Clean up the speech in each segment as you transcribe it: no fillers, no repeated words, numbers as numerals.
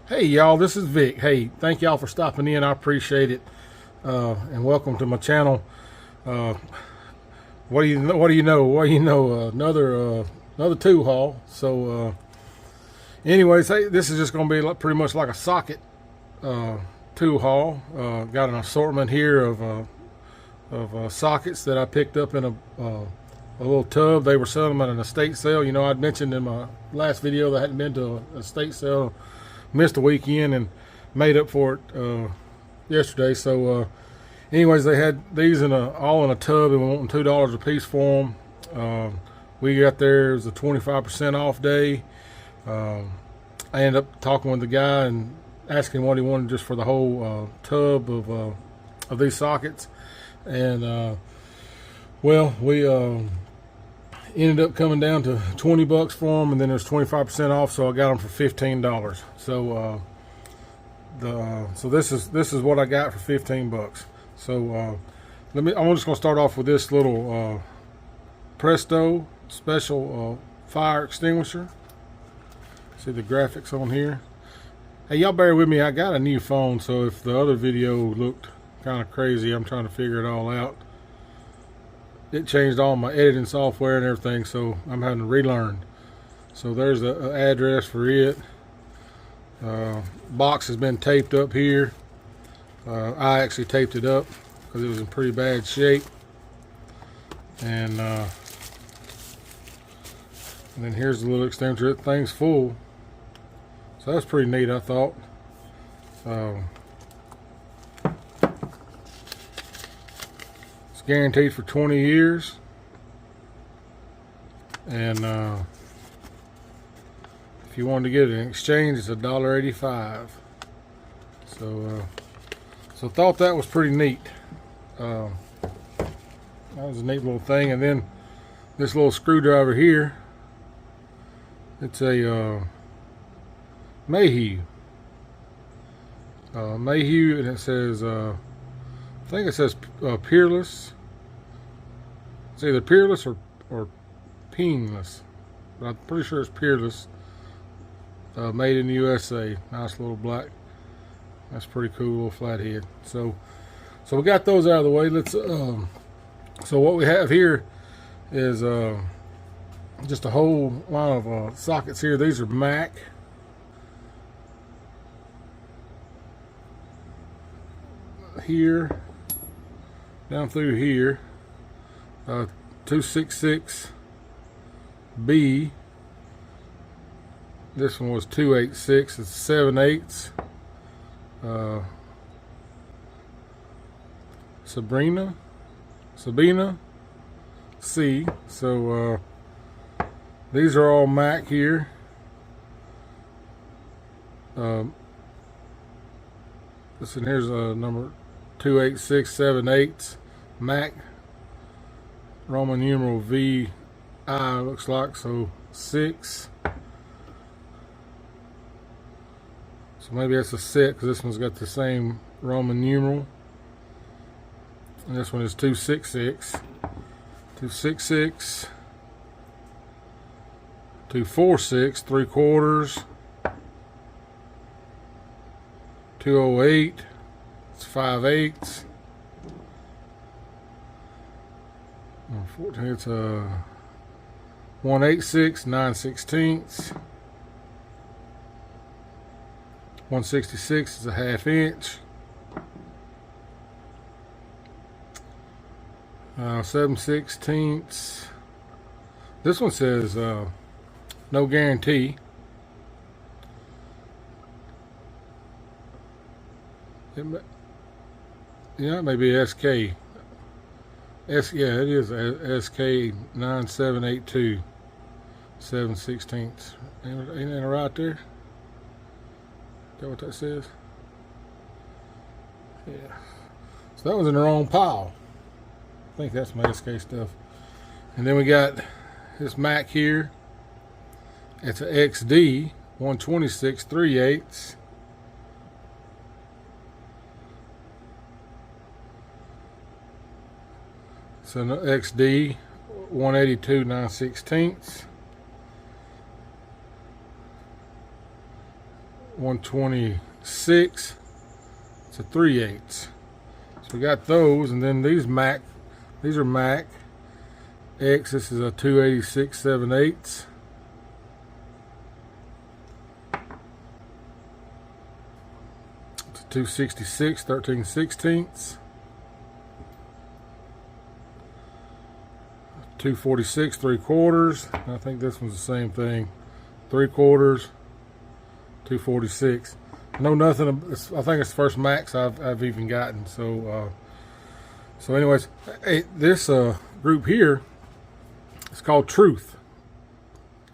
Hey y'all, this is Vic. Hey, thank y'all for stopping in. I appreciate it, and welcome to my channel. Uh, what do you know? What do you know? What do you know? Another tool haul. Anyways, hey, this is just going to be pretty much like a socket tool haul. Got an assortment here of sockets that I picked up in a little tub. They were selling them at an estate sale. You know, I'd mentioned in my last video that I hadn't been to a estate sale, missed a weekend, and made up for it yesterday. Anyways, they had these all in a tub, and we wanting $2 a piece for them. We got there. It was a 25% off day. I ended up talking with the guy and asking what he wanted just for the whole tub of these sockets, and we ended up coming down to 20 bucks for them, and then there's 25% off, so I got them for $15. So this is what I got for 15 bucks. So I'm just gonna start off with this little Presto special fire extinguisher. See the graphics on here. Hey, y'all bear with me, I got a new phone, so if the other video looked kind of crazy, I'm trying to figure it all out. It changed all my editing software and everything, so I'm having to relearn. So there's the address for it. Box has been taped up here. I actually taped it up because it was in pretty bad shape. And then here's the little extinguisher. That thing's full. So that's pretty neat, I thought. It's guaranteed for 20 years. And if you wanted to get it in exchange, it's $1.85. So thought that was pretty neat. That was a neat little thing. And then this little screwdriver here, it's a Mayhew, and it says I think it says Peerless. It's either Peerless or Peenless, but I'm pretty sure it's Peerless. Made in the USA. Nice little black. That's pretty cool, little flathead. So we got those out of the way. Let's. So what we have here is just a whole line of sockets here. These are Mac. Here, down through here, 266B. This one was 286. It's 7/8. Sabina C. So these are all Mac here. This and here's number 28678 Mac, Roman numeral VI, looks like, so 6. So maybe that's a set because this one's got the same Roman numeral. And this one is 266. 266. 246, 3/4. 208. It's 5/8. 14. It's a 186, 9/16. 166 is a 1/2 inch. 7/16. This one says no guarantee. Yeah, it may be SK. Yeah, it is SK 9782. 7/16. Ain't that right there? Is that what that says? Yeah. So that was in the wrong pile. I think that's my SK stuff. And then we got this Mac here. It's a XD 126 3/8. It's an XD 182 9/16. 126. It's a 3/8. So we got those, and then these Mac. These are Mac X. This is a 286 7/8. It's a 266 13/16. 246 3/4. I think this one's the same thing. 3/4. 246. I know nothing. I think it's the first Max I've even gotten. So anyways, hey, this group here is called Truth.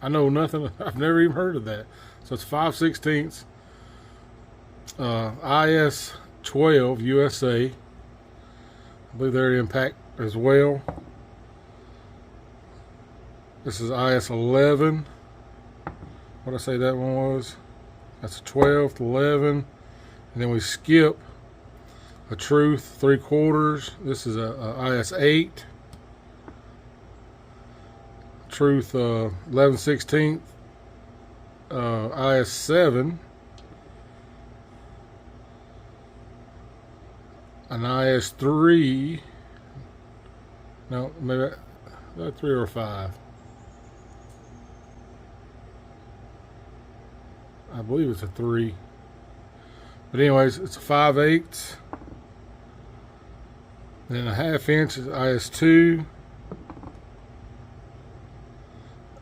I know nothing. I've never even heard of that. So it's 5/16 IS 12 USA. I believe they're Impact as well. This is IS 11. What did I say that one was? That's a 12th, 11, and then we skip a Truth 3/4. This is a IS 8. Truth 11/16, IS 7, an IS 3. No, maybe that 3 or 5. I believe it's a 3. But anyways, it's a 5/8. Then a 1/2 inch is IS 2.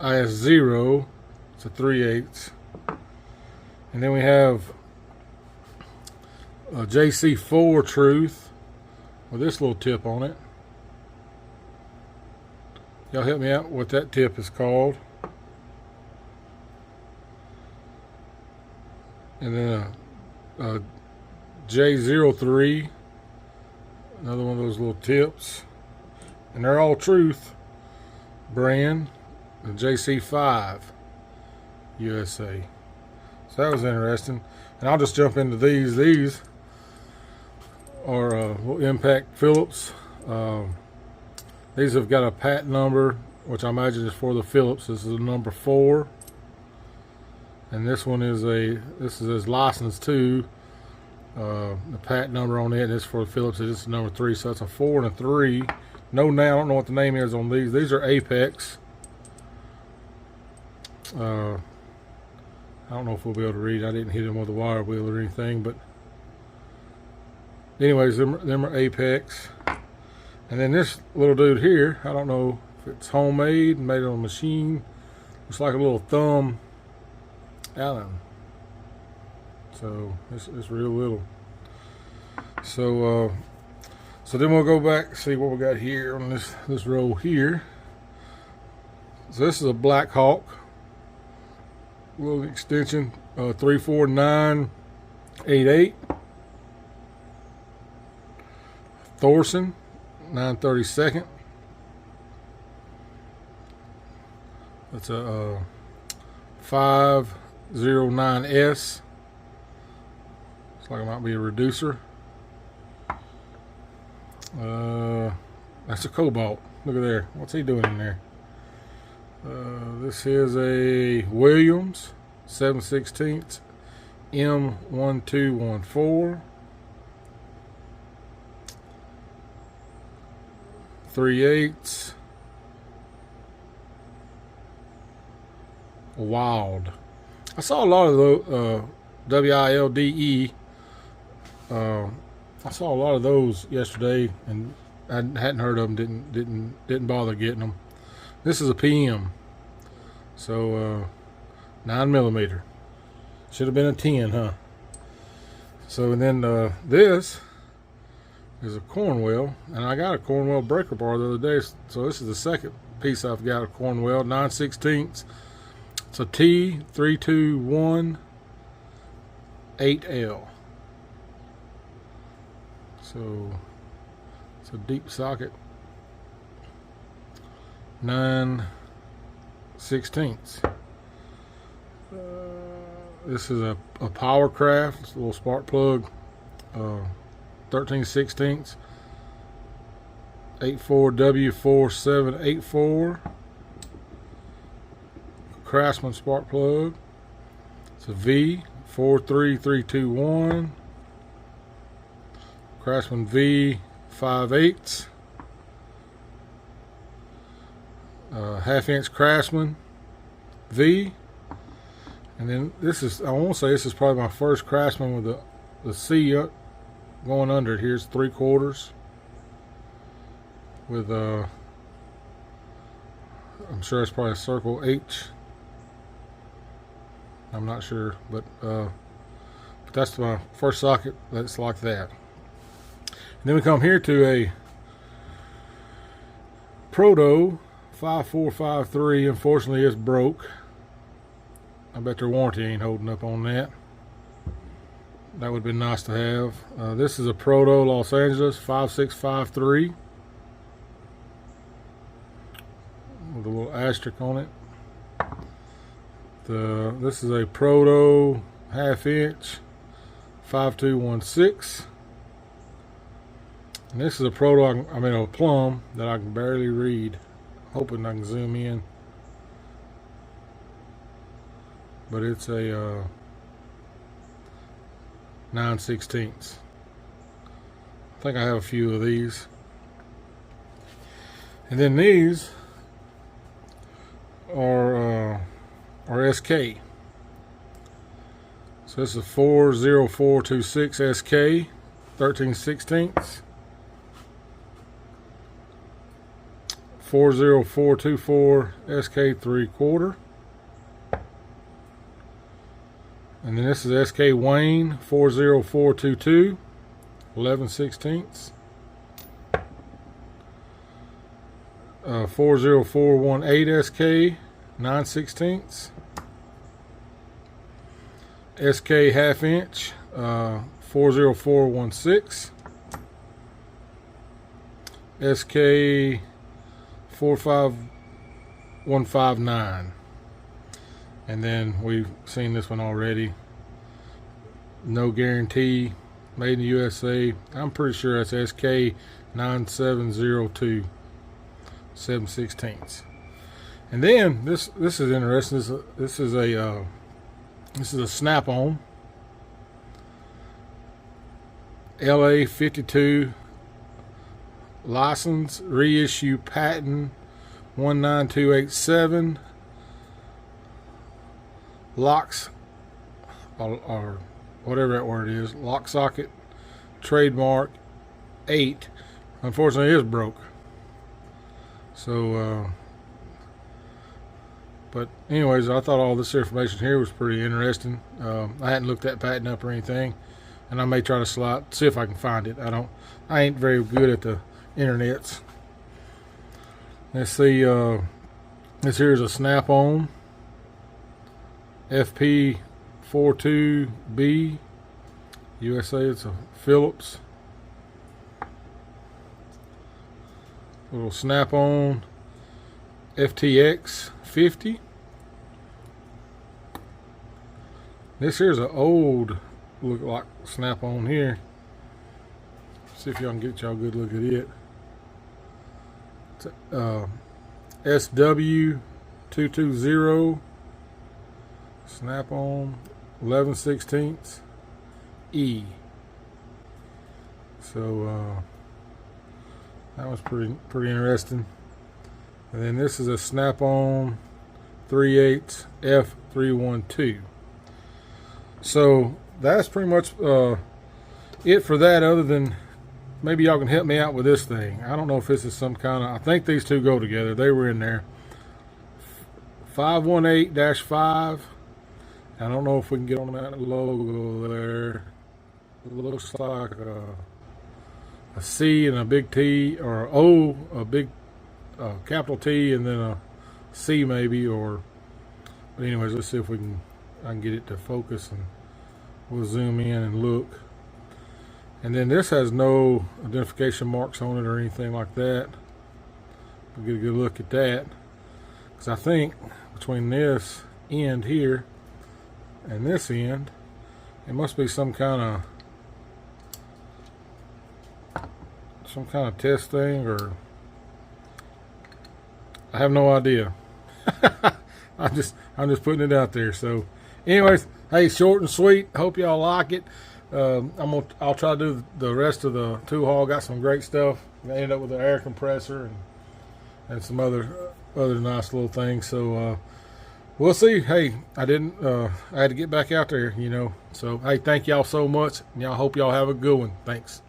IS 0. It's a 3/8. And then we have a JC4 Truth with this little tip on it. Y'all help me out what that tip is called. And then a J03, another one of those little tips, and they're all Truth brand. The JC5 USA. So that was interesting. And I'll just jump into these. These are Impact Phillips. These have got a patent number, which I imagine is for the Phillips. This is a number 4. And this one is his license too. The patent number on it is for Phillips. It's number 3, so that's a 4 and a 3. No, now I don't know what the name is on these. These are Apex. I don't know if we'll be able to read. I didn't hit them with a wire wheel or anything, but anyways, them are Apex. And then this little dude here, I don't know if it's homemade, made on a machine. Looks like a little thumb Allen. So it's real little. So then we'll go back and see what we got here on this roll here. So this is a Black Hawk, little extension, 34988. Thorson 932nd. That's a 509S. Looks like it might be a reducer. That's a Cobalt. Look at there. What's he doing in there? This is a Williams 7/16 M1214. 3/8. Wild. I saw a lot of those WILDE. I saw a lot of those yesterday, and I hadn't heard of them. Didn't bother getting them. This is a PM, so 9mm. Should have been a 10, huh? So and then this is a Cornwell, and I got a Cornwell breaker bar the other day. So this is the second piece I've got of Cornwell 9/16. It's a T3218L. So it's a deep socket. 9/16. This is a Powercraft. It's a little spark plug. 13/16. 84W4784. CRAFTSMAN spark plug. It's a V 43321. Craftsman V 5/8. 1/2-inch Craftsman V. And then this is, I want to say this is probably my first Craftsman with the C going under it. Here's 3/4 with I'm sure it's probably a circle H. I'm not sure, but that's my first socket that's like that. And then we come here to a Proto 5453. Unfortunately, it's broke. I bet their warranty ain't holding up on that. That would be nice to have. This is a Proto Los Angeles 5653 with a little asterisk on it. This is a Proto 1/2-inch 5216. And this is a Proto, a plum that I can barely read. Hoping I can zoom in. But it's a 9/16. I think I have a few of these. And then these are SK. So this is 40426 SK 13/16. 40424 SK 3/4. And then this is SK Wayne 40422 11/16. 40418 SK 9/16. SK 1/2-inch 40416. SK 45159. And then we've seen this one already. No guarantee, made in the USA. I'm pretty sure that's SK 9702 7/16. And then this is interesting. This is a snap-on LA 52 license, reissue patent 19287. Locks, or whatever that word is, lock socket, trademark 8. Unfortunately, it is broke. So, but anyways, I thought all this information here was pretty interesting. I hadn't looked that patent up or anything, and I may try to see if I can find it. I ain't very good at the internets. Let's see. This here is a snap-on FP42B USA. It's a Phillips. Little snap-on FTX 50. This here's an old look like snap-on here. See if y'all can get y'all a good look at it. It's SW220 snap-on 11/16 E. So that was pretty interesting. And then this is a snap-on 3/8 F312. So that's pretty much it for that, other than maybe y'all can help me out with this thing. I don't know if this is some kind of, I think these two go together. They were in there. 518-5. I don't know if we can get on that logo there. It looks like a C and a big T, or O, a big capital T, and then a C maybe, or, but anyways, let's see if I can get it to focus, and we'll zoom in and look. And then this has no identification marks on it or anything like that. We'll get a good look at that, because I think between this end here and this end, it must be some kind of test thing, or I have no idea. I'm just putting it out there. So anyways, Hey, short and sweet. Hope y'all like it. I'll try to do the rest of the two haul. Got some great stuff. I ended up with an air compressor and some other nice little things. So we'll see. Hey, I had to get back out there, you know. So hey, thank y'all so much. Y'all hope y'all have a good one. Thanks.